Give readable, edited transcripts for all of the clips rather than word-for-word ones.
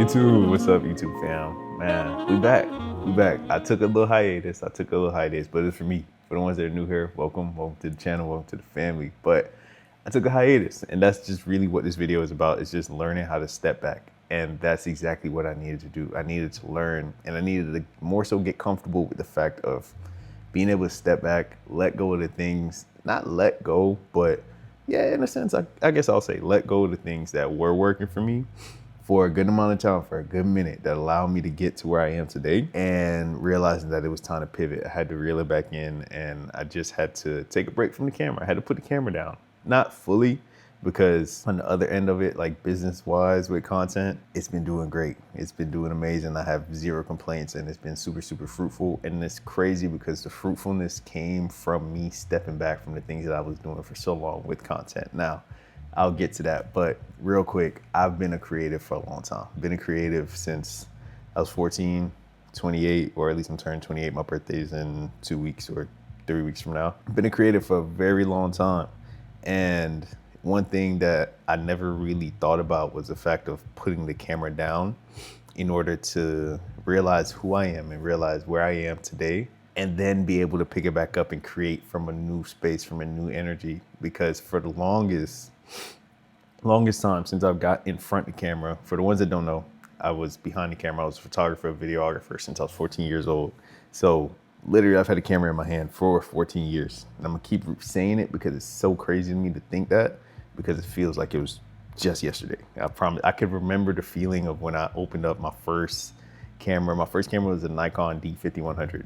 YouTube, what's up, YouTube fam? Man, we back. We back. I took a little hiatus, but it's for me. For the ones that are new here, welcome to the channel, welcome to the family. But I took a hiatus, and that's just really what this video is about. It's just learning how to step back. And that's exactly what I needed to do. I needed to learn, and I needed to more so get comfortable with the fact of being able to step back, let go of the things, not let go, but yeah, in a sense, I guess I'll say let go of the things that were working for me for a good amount of time, for a good minute, that allowed me to get to where I am today, and realizing that it was time to pivot. I had to reel it back in, and I just had to take a break from the camera. I had to put the camera down. Not fully, because on the other end of it, like business-wise with content, it's been doing great. It's been doing amazing. I have zero complaints, and it's been super, super fruitful. And it's crazy because the fruitfulness came from me stepping back from the things that I was doing for so long with content. Now, I'll get to that, but real quick, I've been a creative for a long time. Been a creative since I was 14, 28, or at least I'm turning 28. My birthday's in 2 weeks or 3 weeks from now. Been a creative for a very long time. And one thing that I never really thought about was the fact of putting the camera down in order to realize who I am and realize where I am today, and then be able to pick it back up and create from a new space, from a new energy. Because for the longest time since I've got in front of the camera, for the ones that don't know, I was behind the camera. I was a photographer, videographer since I was 14 years old. So literally I've had a camera in my hand for 14 years. And I'm gonna keep saying it because it's so crazy to me to think that, because it feels like it was just yesterday. I promise, I could remember the feeling of when I opened up my first camera. My first camera was a Nikon D5100.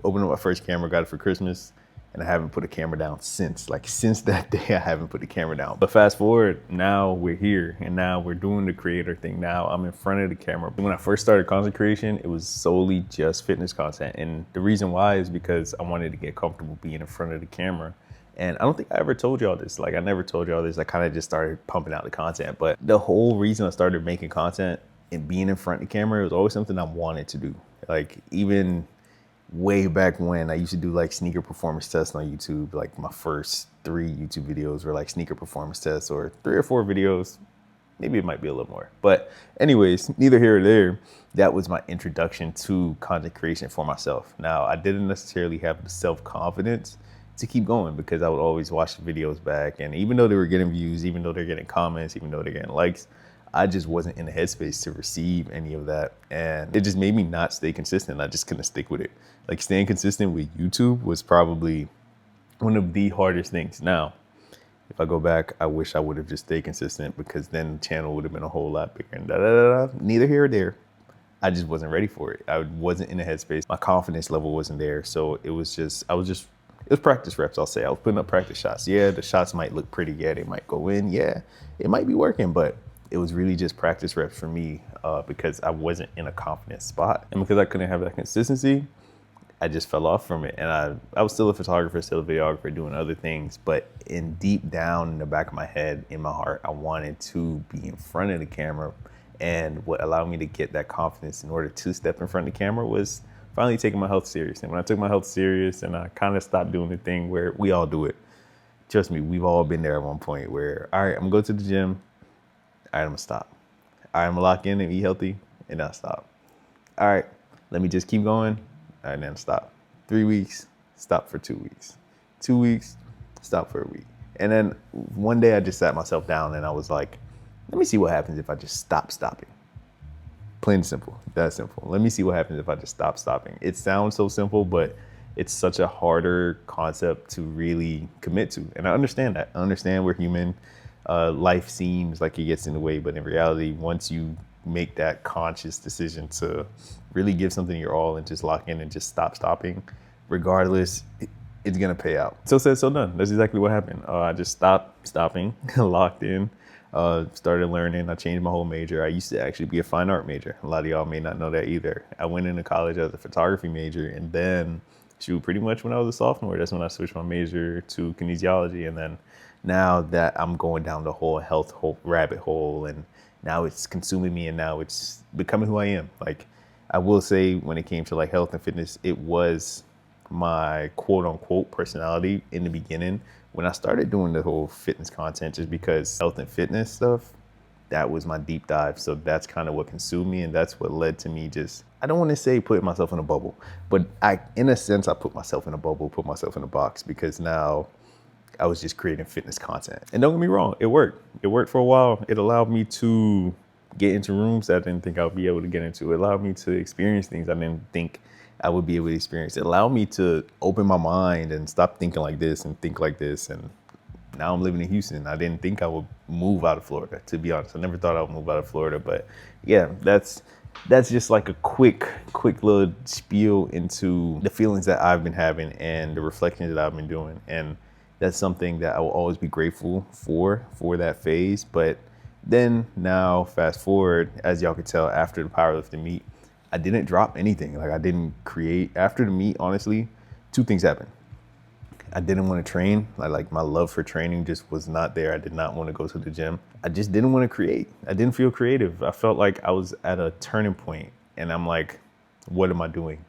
Opened up my first camera, got it for Christmas, and I haven't put a camera down since. Like since that day, I haven't put the camera down. But fast forward, now we're here, and now we're doing the creator thing. Now I'm in front of the camera. When I first started content creation, it was solely just fitness content. And the reason why is because I wanted to get comfortable being in front of the camera. And I don't think I ever told y'all this. Like I never told y'all this. I kind of just started pumping out the content. But the whole reason I started making content and being in front of the camera, it was always something I wanted to do. Like even way back when I used to do like sneaker performance tests on YouTube. Like my first 3 YouTube videos were like sneaker performance tests, or 3 or 4 videos. Maybe it might be a little more. But anyways, neither here or there. That was my introduction to content creation for myself. Now, I didn't necessarily have the self-confidence to keep going, because I would always watch the videos back. And even though they were getting views, even though they're getting comments, even though they're getting likes, I just wasn't in the headspace to receive any of that. And it just made me not stay consistent. I just couldn't stick with it. Like staying consistent with YouTube was probably one of the hardest things. Now, if I go back, I wish I would have just stayed consistent, because then the channel would have been a whole lot bigger. And neither here or there. I just wasn't ready for it. I wasn't in the headspace. My confidence level wasn't there. So it was practice reps, I'll say. I was putting up practice shots. Yeah, the shots might look pretty. Yeah, they might go in. Yeah, it might be working, but it was really just practice reps for me, because I wasn't in a confident spot. And because I couldn't have that consistency, I just fell off from it. And I was still a photographer, still a videographer, doing other things. But in deep down in the back of my head, in my heart, I wanted to be in front of the camera. And what allowed me to get that confidence in order to step in front of the camera was finally taking my health serious. And when I took my health serious and I kind of stopped doing the thing where we all do it, trust me, we've all been there at one point where, all right, I'm gonna go to the gym. All right, I'm gonna stop. All right, I'm gonna lock in and eat healthy, and then I'll stop. All right, let me just keep going, and then stop. 3 weeks, stop for 2 weeks. 2 weeks, stop for a week. And then one day I just sat myself down and I was like, let me see what happens if I just stop stopping. Plain and simple. That's simple. Let me see what happens if I just stop stopping. It sounds so simple, but it's such a harder concept to really commit to. And I understand that. I understand we're human. Life seems like it gets in the way, but in reality, once you make that conscious decision to really give something your all and just lock in and just stop stopping, regardless, it's gonna pay out. So said, so done. That's exactly what happened. I just stopped stopping, locked in, started learning. I changed my whole major. I used to actually be a fine art major. A lot of y'all may not know that either. I went into college as a photography major, and then pretty much when I was a sophomore, that's when I switched my major to kinesiology. And then now that I'm going down the whole health rabbit hole, and now it's consuming me, and now it's becoming who I am. Like, I will say, when it came to like health and fitness, it was my quote unquote personality in the beginning when I started doing the whole fitness content, just because health and fitness stuff, that was my deep dive. So that's kind of what consumed me, and that's what led to me just, I don't want to say putting myself in a bubble, but in a sense, I put myself in a bubble, put myself in a box, because now I was just creating fitness content. And don't get me wrong, it worked. It worked for a while. It allowed me to get into rooms that I didn't think I would be able to get into. It allowed me to experience things I didn't think I would be able to experience. It allowed me to open my mind and stop thinking like this and think like this. And now I'm living in Houston. I didn't think I would move out of Florida, to be honest. I never thought I would move out of Florida. But yeah, that's just like a quick little spiel into the feelings that I've been having and the reflections that I've been doing. And that's something that I will always be grateful for that phase. But then now, fast forward, as y'all could tell, after the powerlifting meet, I didn't drop anything. Like, I didn't create. After the meet, honestly, two things happened. I didn't want to train. Like my love for training just was not there. I did not want to go to the gym. I just didn't want to create. I didn't feel creative. I felt like I was at a turning point, and I'm like, what am I doing?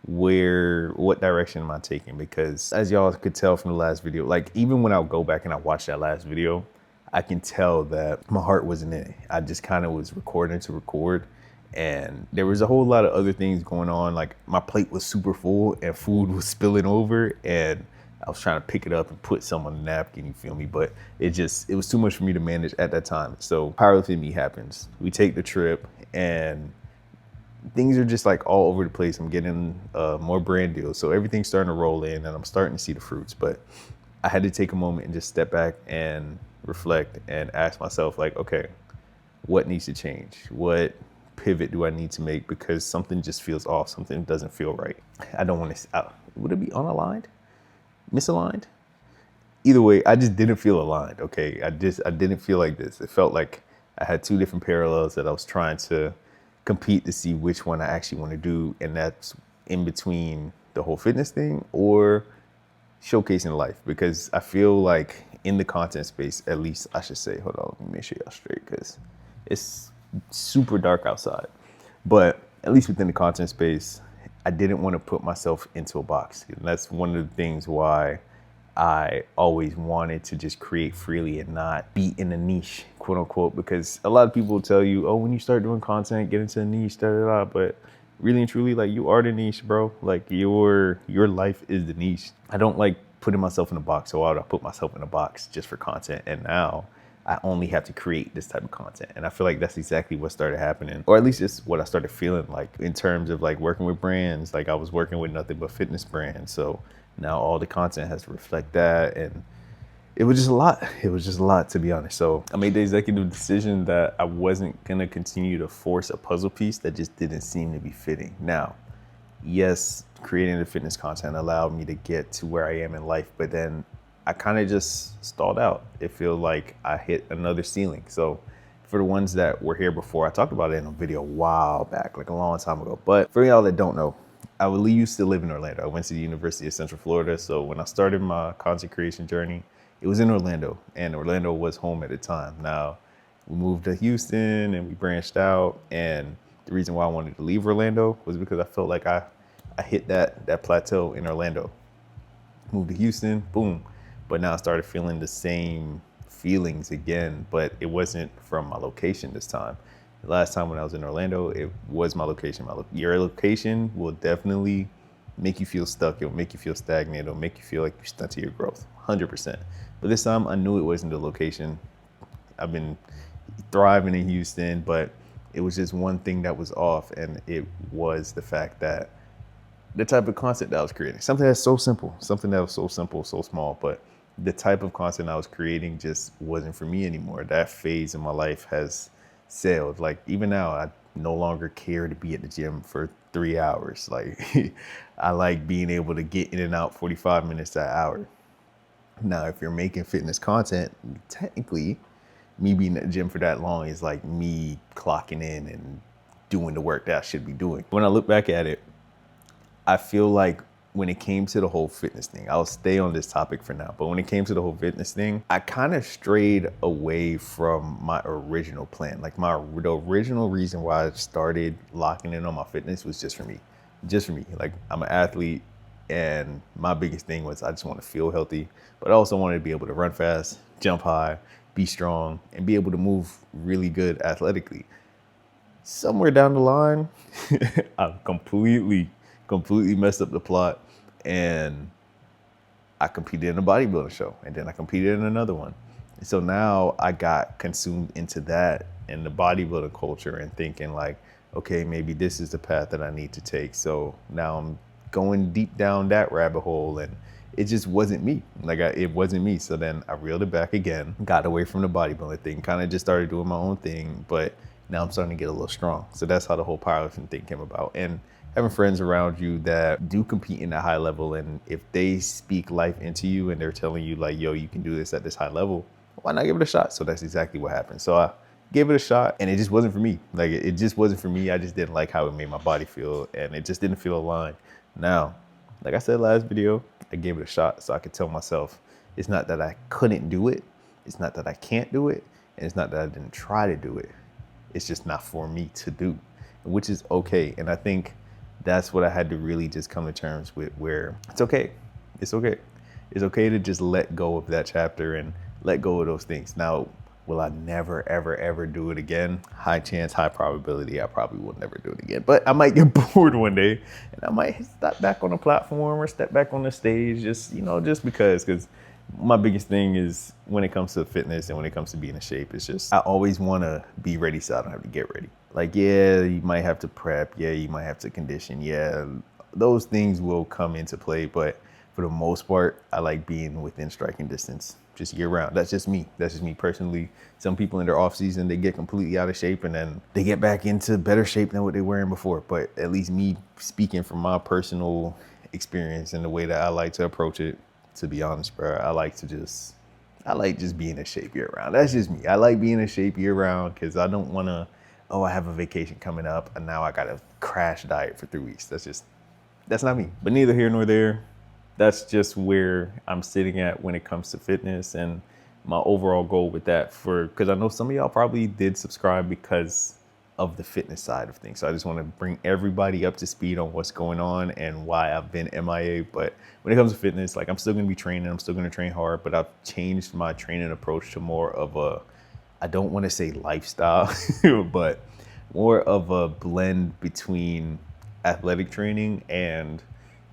What direction am I taking? Because as y'all could tell from the last video, like, even when I go back and I watch that last video, I can tell that my heart wasn't in it. I just kind of was recording to record. And there was a whole lot of other things going on. Like, my plate was super full and food was spilling over, and I was trying to pick it up and put some on the napkin, you feel me? But it was too much for me to manage at that time. So powerlifting meet happens. We take the trip, and things are just like all over the place. I'm getting more brand deals. So everything's starting to roll in, and I'm starting to see the fruits. But I had to take a moment and just step back and reflect and ask myself, like, okay, what needs to change? What pivot do I need to make? Because something just feels off. Something doesn't feel right. I don't want to, would it be unaligned? Misaligned? Either way, I just didn't feel aligned. Okay. I didn't feel like this. It felt like I had two different parallels that I was trying to compete to see which one I actually want to do. And that's in between the whole fitness thing or showcasing life. Because I feel like in the content space, at least I should say, hold on, let me make sure y'all straight, because it's super dark outside. But at least within the content space, I didn't want to put myself into a box. And that's one of the things why I always wanted to just create freely and not be in a niche, quote unquote, because a lot of people will tell you, oh, when you start doing content, get into a niche, da da da. But really and truly, like, you are the niche, bro. Like, your life is the niche. I don't like putting myself in a box. So why would I put myself in a box just for content? And now I only have to create this type of content. And I feel like that's exactly what started happening, or at least it's what I started feeling like in terms of like working with brands. Like, I was working with nothing but fitness brands. So now all the content has to reflect that. And it was just a lot. It was just a lot, to be honest. So I made the executive decision that I wasn't going to continue to force a puzzle piece that just didn't seem to be fitting. Now, yes, creating the fitness content allowed me to get to where I am in life, but then I kind of just stalled out. It feels like I hit another ceiling. So for the ones that were here before, I talked about it in a video a while back, like a long time ago. But for y'all that don't know, I used to live in Orlando. I went to the University of Central Florida. So when I started my content creation journey, it was in Orlando, and Orlando was home at the time. Now we moved to Houston and we branched out. And the reason why I wanted to leave Orlando was because I felt like I hit that plateau in Orlando. Moved to Houston, boom. But now I started feeling the same feelings again, but it wasn't from my location this time. The last time when I was in Orlando, it was my location. Your location will definitely make you feel stuck. It'll make you feel stagnant. It'll make you feel like you're stunting your growth, 100%. But this time I knew it wasn't the location. I've been thriving in Houston, but it was just one thing that was off, and it was the fact that the type of content that I was creating, something that's so simple, something that was so simple, so small, but the type of content I was creating just wasn't for me anymore. That phase in my life has sailed. Like even now, I no longer care to be at the gym for 3 hours. Like I like being able to get in and out 45 minutes to an hour. Now, if you're making fitness content, technically me being at the gym for that long is like me clocking in and doing the work that I should be doing. When I look back at it, I feel like when it came to the whole fitness thing, I'll stay on this topic for now, but when it came to the whole fitness thing, I kind of strayed away from my original plan. Like the original reason why I started locking in on my fitness was just for me. Just for me. Like I'm an athlete, and my biggest thing was I just want to feel healthy, but I also wanted to be able to run fast, jump high, be strong, and be able to move really good athletically. Somewhere down the line, I completely messed up the plot, and I competed in a bodybuilding show, and then I competed in another one. And so now I got consumed into that and the bodybuilding culture and thinking like, okay, maybe this is the path that I need to take. So now I'm going deep down that rabbit hole, and it just wasn't me. It wasn't me. So then I reeled it back again, got away from the bodybuilding thing, kind of just started doing my own thing, but now I'm starting to get a little strong. So that's how the whole powerlifting thing came about. And having friends around you that do compete in a high level, and if they speak life into you and they're telling you like, yo, you can do this at this high level, why not give it a shot? So that's exactly what happened. So I gave it a shot, and it just wasn't for me. Like it just wasn't for me. I just didn't like how it made my body feel, and it just didn't feel aligned. Now, like I said last video, I gave it a shot so I could tell myself it's not that I couldn't do it, it's not that I can't do it, and it's not that I didn't try to do it. It's just not for me to do, which is okay. And I think that's what I had to really just come to terms with, where it's okay. It's okay. It's okay to just let go of that chapter and let go of those things. Now, will I never, ever, ever do it again? High chance, high probability, I probably will never do it again. But I might get bored one day, and I might step back on the platform or step back on the stage, just because my biggest thing is when it comes to fitness and when it comes to being in shape, it's just I always want to be ready so I don't have to get ready. Like, yeah, you might have to prep. Yeah, you might have to condition. Yeah, those things will come into play. But for the most part, I like being within striking distance just year round. That's just me. That's just me personally. Some people in their off season, they get completely out of shape and then they get back into better shape than what they were in before. But at least me speaking from my personal experience and the way that I like to approach it, to be honest, bro, I like just being in shape year round. That's just me. I like being in shape year round because I don't want to, I have a vacation coming up and now I got to crash diet for 3 weeks. That's not me. But neither here nor there. That's just where I'm sitting at when it comes to fitness and my overall goal with that, because I know some of y'all probably did subscribe because of the fitness side of things. So I just want to bring everybody up to speed on what's going on and why I've been MIA. But when it comes to fitness, like I'm still going to be training. I'm still going to train hard, but I've changed my training approach to more of a, I don't want to say lifestyle, but more of a blend between athletic training and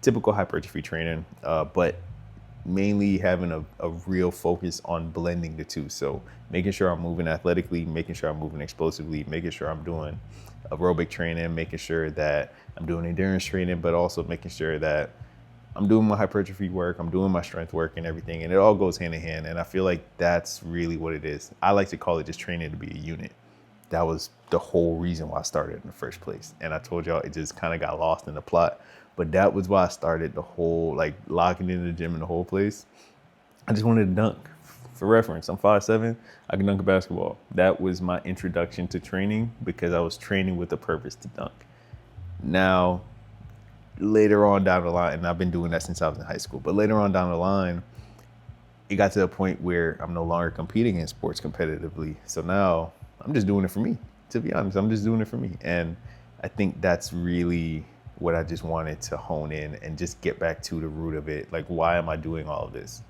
typical hypertrophy training, but mainly having a real focus on blending the two. So making sure I'm moving athletically, making sure I'm moving explosively, making sure I'm doing aerobic training, making sure that I'm doing endurance training, but also making sure that I'm doing my hypertrophy work, I'm doing my strength work and everything. And it all goes hand in hand. And I feel like that's really what it is. I like to call it just training to be a unit. That was the whole reason why I started in the first place. And I told y'all it just kind of got lost in the plot. But that was why I started the whole, like, locking in the gym in the whole place. I just wanted to dunk. For reference, I'm 5'7", I can dunk a basketball. That was my introduction to training because I was training with a purpose to dunk. Now, later on down the line, and I've been doing that since I was in high school, but later on down the line, it got to a point where I'm no longer competing in sports competitively. So now I'm just doing it for me, to be honest. I'm just doing it for me. And I think that's really what I just wanted to hone in and just get back to the root of it. Like, why am I doing all of this?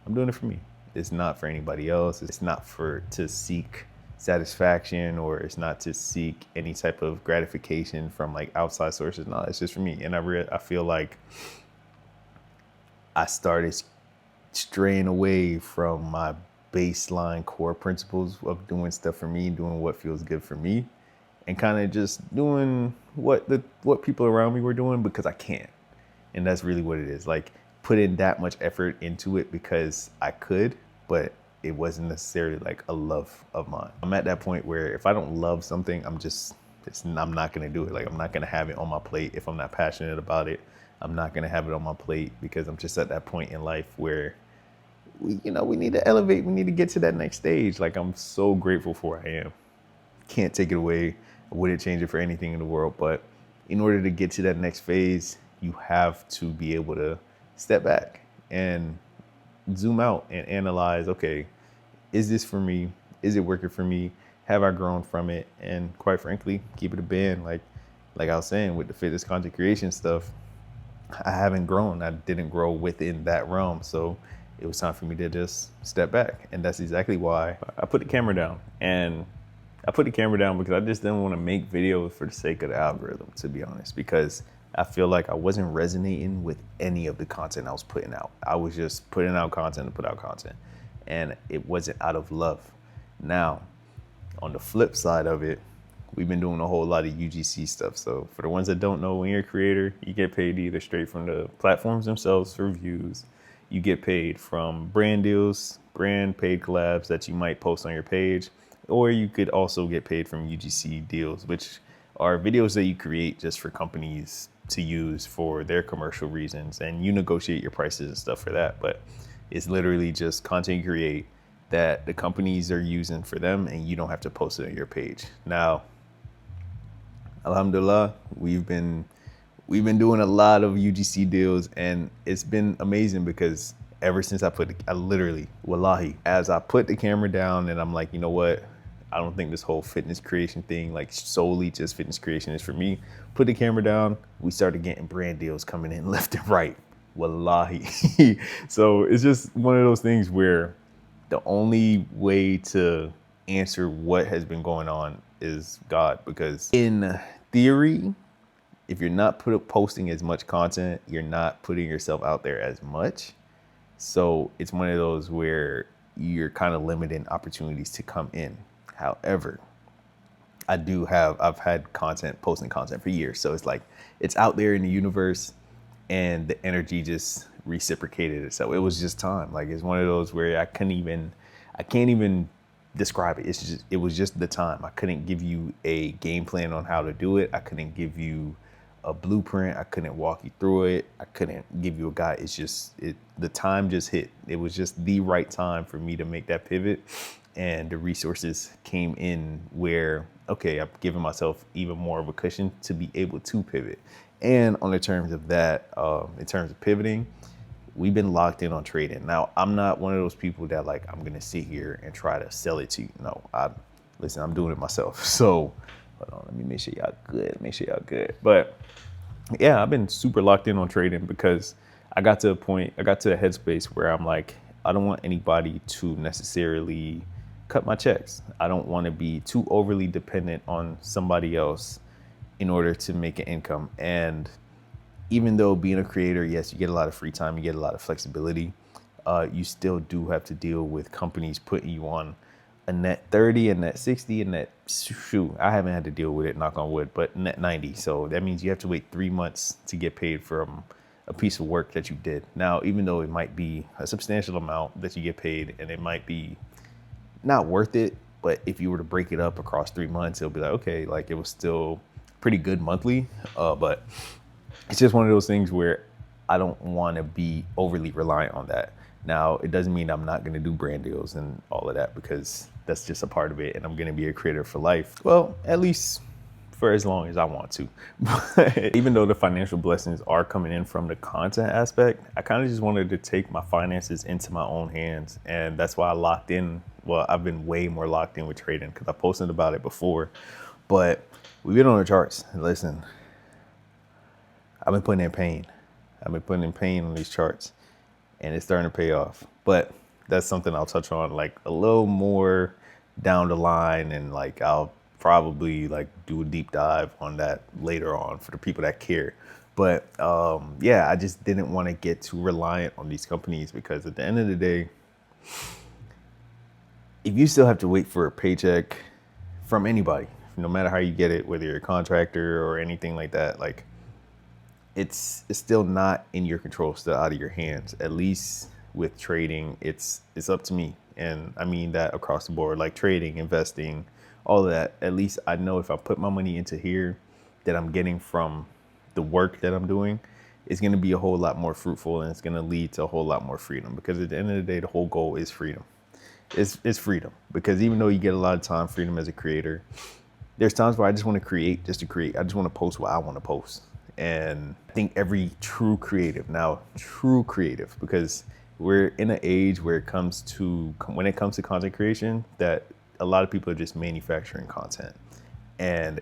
I'm doing it for me. It's not for anybody else. It's not to seek satisfaction, or it's not to seek any type of gratification from like outside sources. No, it's just for me. And I feel like I started straying away from my baseline core principles of doing stuff for me, doing what feels good for me, and kind of just doing what people around me were doing because I can. And that's really what it is. Like, put in that much effort into it because I could, but it wasn't necessarily like a love of mine. I'm at that point where if I don't love something, I'm not gonna do it. Like, I'm not gonna have it on my plate if I'm not passionate about it. I'm not gonna have it on my plate because I'm just at that point in life where we need to elevate. We need to get to that next stage. Like, I'm so grateful for where I am. Can't take it away. I wouldn't change it for anything in the world. But in order to get to that next phase, you have to be able to step back and zoom out and analyze, okay, is this for me? Is it working for me? Have I grown from it? And quite frankly, keep it a band. Like I was saying with the fitness content creation stuff, I haven't grown. I didn't grow within that realm. So it was time for me to just step back. And that's exactly why I put the camera down. And I put the camera down because I just didn't want to make videos for the sake of the algorithm, to be honest, because I feel like I wasn't resonating with any of the content I was putting out. I was just putting out content to put out content, and it wasn't out of love. Now, on the flip side of it, we've been doing a whole lot of UGC stuff. So for the ones that don't know, when you're a creator, you get paid either straight from the platforms themselves for views, you get paid from brand deals, brand paid collabs that you might post on your page, or you could also get paid from UGC deals, which are videos that you create just for companies to use for their commercial reasons, and you negotiate your prices and stuff for that. But it's literally just content you create that the companies are using for them, and you don't have to post it on your page. Now, alhamdulillah, we've been doing a lot of UGC deals, and it's been amazing because ever since I literally, wallahi, as I put the camera down and I'm like, you know what? I don't think this whole fitness creation thing, like solely just fitness creation, is for me. Put the camera down, we started getting brand deals coming in left and right. Wallahi. So it's just one of those things where the only way to answer what has been going on is God, because in theory, if you're not posting as much content, you're not putting yourself out there as much. So it's one of those where you're kind of limiting opportunities to come in. However, I've had posting content for years. So it's like, it's out there in the universe and the energy just reciprocated itself. It was just time. Like, it's one of those where I can't even describe it. It was just the time. I couldn't give you a game plan on how to do it. I couldn't give you a blueprint. I couldn't walk you through it. I couldn't give you a guide. The time just hit. It was just the right time for me to make that pivot. And the resources came in where, okay, I've given myself even more of a cushion to be able to pivot. And on the terms of that, in terms of pivoting, we've been locked in on trading. Now, I'm not one of those people that like, I'm gonna sit here and try to sell it to you. No, I'm doing it myself. So hold on, let me make sure y'all good. But yeah, I've been super locked in on trading because I got to a headspace where I'm like, I don't want anybody to necessarily cut my checks. I don't want to be too overly dependent on somebody else in order to make an income. And even though being a creator, yes, you get a lot of free time, you get a lot of flexibility, you still do have to deal with companies putting you on a net 30, a net 60, and net, I haven't had to deal with it, knock on wood, but net 90. So that means you have to wait 3 months to get paid from a piece of work that you did. Now, even though it might be a substantial amount that you get paid and it might be not worth it, but if you were to break it up across 3 months, it'll be like, okay, like it was still pretty good monthly. But it's just one of those things where I don't want to be overly reliant on that. Now, it doesn't mean I'm not going to do brand deals and all of that, because that's just a part of it. And I'm going to be a creator for life. Well, at least for as long as I want to. But even though the financial blessings are coming in from the content aspect, I kind of just wanted to take my finances into my own hands. And that's why I locked in. Well, I've been way more locked in with trading because I posted about it before. But we've been on the charts. Listen, I've been putting in pain. I've been putting in pain on these charts, and it's starting to pay off. But that's something I'll touch on like a little more down the line, and like I'll probably like do a deep dive on that later on for the people that care. But yeah, I just didn't want to get too reliant on these companies, because at the end of the day, if you still have to wait for a paycheck from anybody, no matter how you get it, whether you're a contractor or anything like that, like it's still not in your control, still out of your hands. At least with trading, it's up to me. And I mean that across the board, like trading, investing, all of that. At least I know if I put my money into here, that I'm getting from the work that I'm doing, is going to be a whole lot more fruitful, and it's going to lead to a whole lot more freedom. Because at the end of the day, the whole goal is freedom. It's freedom. Because even though you get a lot of time freedom as a creator, there's times where I just want to create just to create. I just want to post what I want to post. And I think every true creative, because we're in an age where when it comes to content creation, that a lot of people are just manufacturing content. And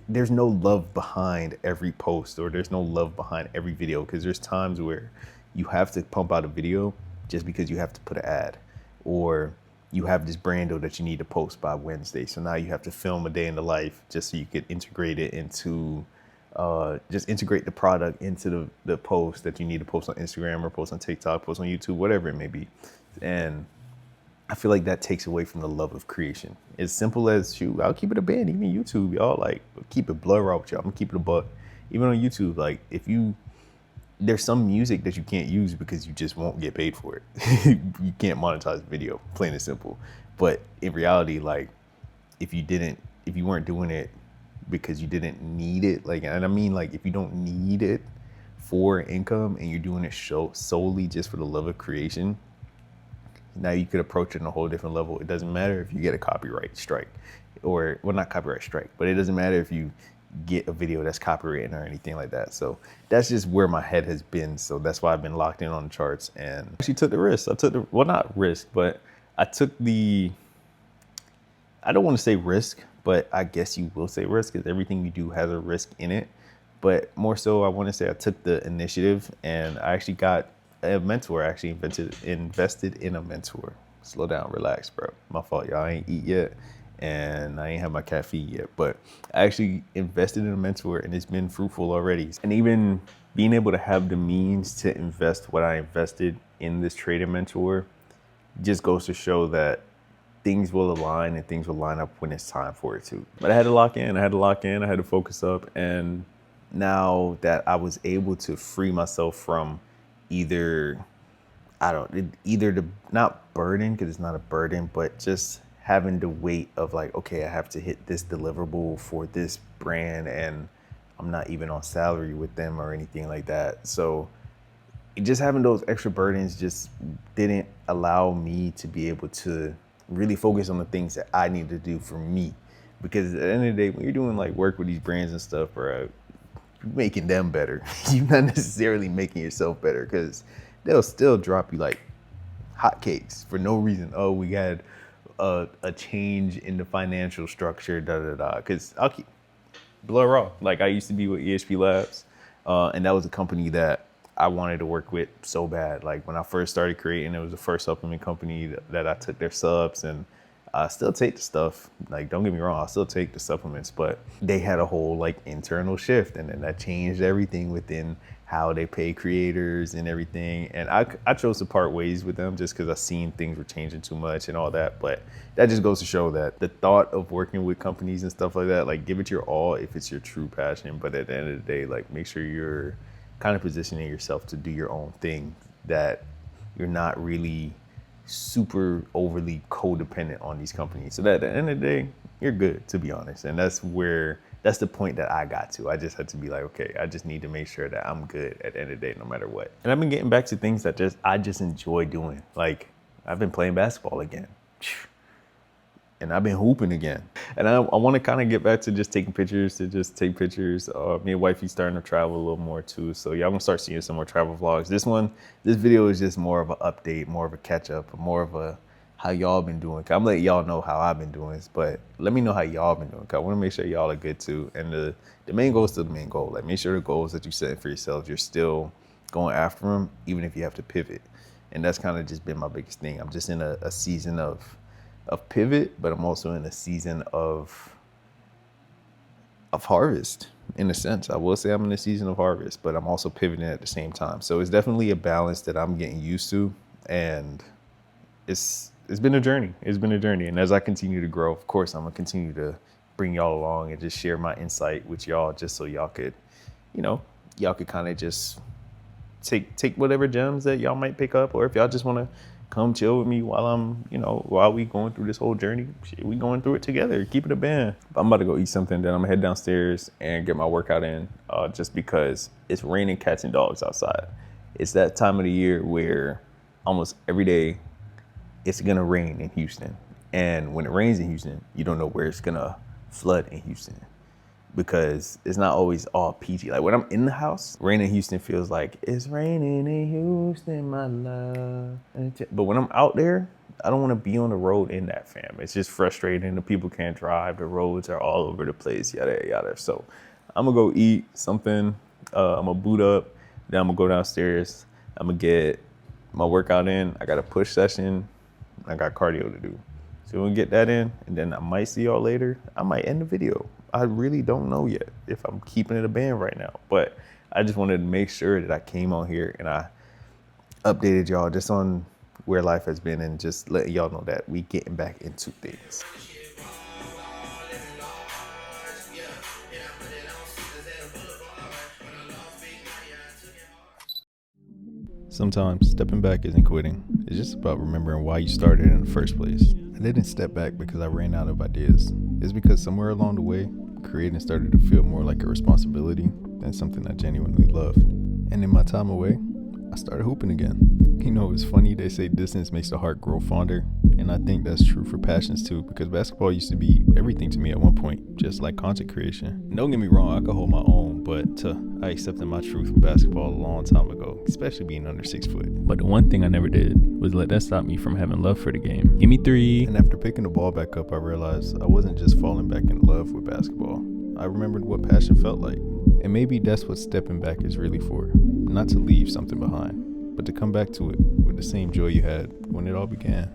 there's no love behind every post, or there's no love behind every video, because there's times where you have to pump out a video just because you have to put an ad, or you have this brando that you need to post by Wednesday. So now you have to film a day in the life just so you could integrate it into, just integrate the product into the post that you need to post on Instagram or post on TikTok, post on YouTube, whatever it may be. And I feel like that takes away from the love of creation. As simple as, shoot, I'll keep it a band, even YouTube, y'all, like, keep it blood raw with y'all. I'm gonna keep it a buck. Even on YouTube, like, there's some music that you can't use because you just won't get paid for it. You can't monetize the video, plain and simple. But in reality, like, if you weren't doing it because you didn't need it, like, and I mean, like, if you don't need it for income and you're doing it solely just for the love of creation, now you could approach it on a whole different level. It doesn't matter if you get a copyright strike, or, well, not copyright strike, but it doesn't matter if you get a video that's copywritten or anything like that. So that's just where my head has been. So that's why I've been locked in on the charts, and actually took the risk. Well, not risk, but I took I don't want to say risk, but I guess you will say risk, because everything you do has a risk in it. But more so, I want to say I took the initiative, and I actually got a mentor. I actually invested in a mentor. Slow down, relax, bro. My fault, y'all. I ain't eat yet, and I ain't have my caffeine yet. But I actually invested in a mentor, and it's been fruitful already. And even being able to have the means to invest what I invested in this trading mentor just goes to show that things will align, and things will line up when it's time for it to. But I had to lock in. I had to focus up. And now that I was able to free myself from either the, not burden, because it's not a burden, but just having the weight of like, okay, I have to hit this deliverable for this brand, and I'm not even on salary with them or anything like that. So just having those extra burdens just didn't allow me to be able to really focus on the things that I need to do for me. Because at the end of the day, when you're doing like work with these brands and stuff, bro, you're making them better. You're not necessarily making yourself better, because they'll still drop you like hotcakes for no reason. Oh, we had a change in the financial structure, da da da. Because I'll keep blood raw. Like, I used to be with EHP Labs, and that was a company that I wanted to work with so bad. Like, when I first started creating, it was the first supplement company that I took their subs, and I still take the stuff. Like, don't get me wrong, I still take the supplements, but they had a whole like internal shift, and then that changed everything within how they pay creators and everything. And I chose to part ways with them just because I seen things were changing too much and all that. But that just goes to show that the thought of working with companies and stuff like that, like, give it your all if it's your true passion. But at the end of the day, like, make sure you're kind of positioning yourself to do your own thing, that you're not really super overly codependent on these companies, so that at the end of the day, you're good, to be honest. And that's the point that I got to. I just had to be like, okay, I just need to make sure that I'm good at the end of the day, no matter what. And I've been getting back to things that I just enjoy doing. Like, I've been playing basketball again. And I've been hooping again. And I want to kind of get back to just taking pictures, Me and wifey starting to travel a little more too. So y'all gonna start seeing some more travel vlogs. This video is just more of an update, more of a catch up, more of a how y'all been doing. I'm letting y'all know how I've been doing, but let me know how y'all been doing. I want to make sure y'all are good too. And the main goal is still the main goal. Like, make sure the goals that you set for yourselves, you're still going after them, even if you have to pivot. And that's kind of just been my biggest thing. I'm just in a season of pivot, but I'm also in a season of harvest in a sense. I will say I'm in a season of harvest, but I'm also pivoting at the same time. So it's definitely a balance that I'm getting used to, and it's been a journey. It's been a journey, and as I continue to grow, of course, I'm gonna continue to bring y'all along and just share my insight with y'all, just so y'all could, y'all could kind of just take whatever gems that y'all might pick up, or if y'all just want to come chill with me while we going through this whole journey. Shit, we going through it together. Keep it a band. I'm about to go eat something, then I'm gonna head downstairs and get my workout in, just because it's raining cats and dogs outside. It's that time of the year where almost every day it's gonna rain in Houston. And when it rains in Houston, you don't know where it's gonna flood in Houston, because it's not always all peachy. Like when I'm in the house, rain in Houston feels like it's raining in Houston, my love. But when I'm out there, I don't want to be on the road in that, fam. It's just frustrating. The people can't drive. The roads are all over the place, yada, yada. So I'm going to go eat something. I'm going to boot up. Then I'm going to go downstairs. I'm going to get my workout in. I got a push session. I got cardio to do. So we'll get that in, and then I might see y'all later. I might end the video. I really don't know yet if I'm keeping it a band right now, but I just wanted to make sure that I came on here and I updated y'all just on where life has been, and just letting y'all know that we getting back into things. Sometimes stepping back isn't quitting. It's just about remembering why you started in the first place. I didn't step back because I ran out of ideas. It's because somewhere along the way, creating started to feel more like a responsibility than something I genuinely loved. And in my time away, I started hooping again. You know, it's funny, they say distance makes the heart grow fonder, and I think that's true for passions too, because basketball used to be everything to me at one point, just like content creation. Don't get me wrong, I could hold my own, but I accepted my truth with basketball a long time ago, especially being under 6 foot. But the one thing I never did was let that stop me from having love for the game. Give me 3. And after picking the ball back up, I realized I wasn't just falling back in love with basketball. I remembered what passion felt like. And maybe that's what stepping back is really for. Not to leave something behind, but to come back to it with the same joy you had when it all began.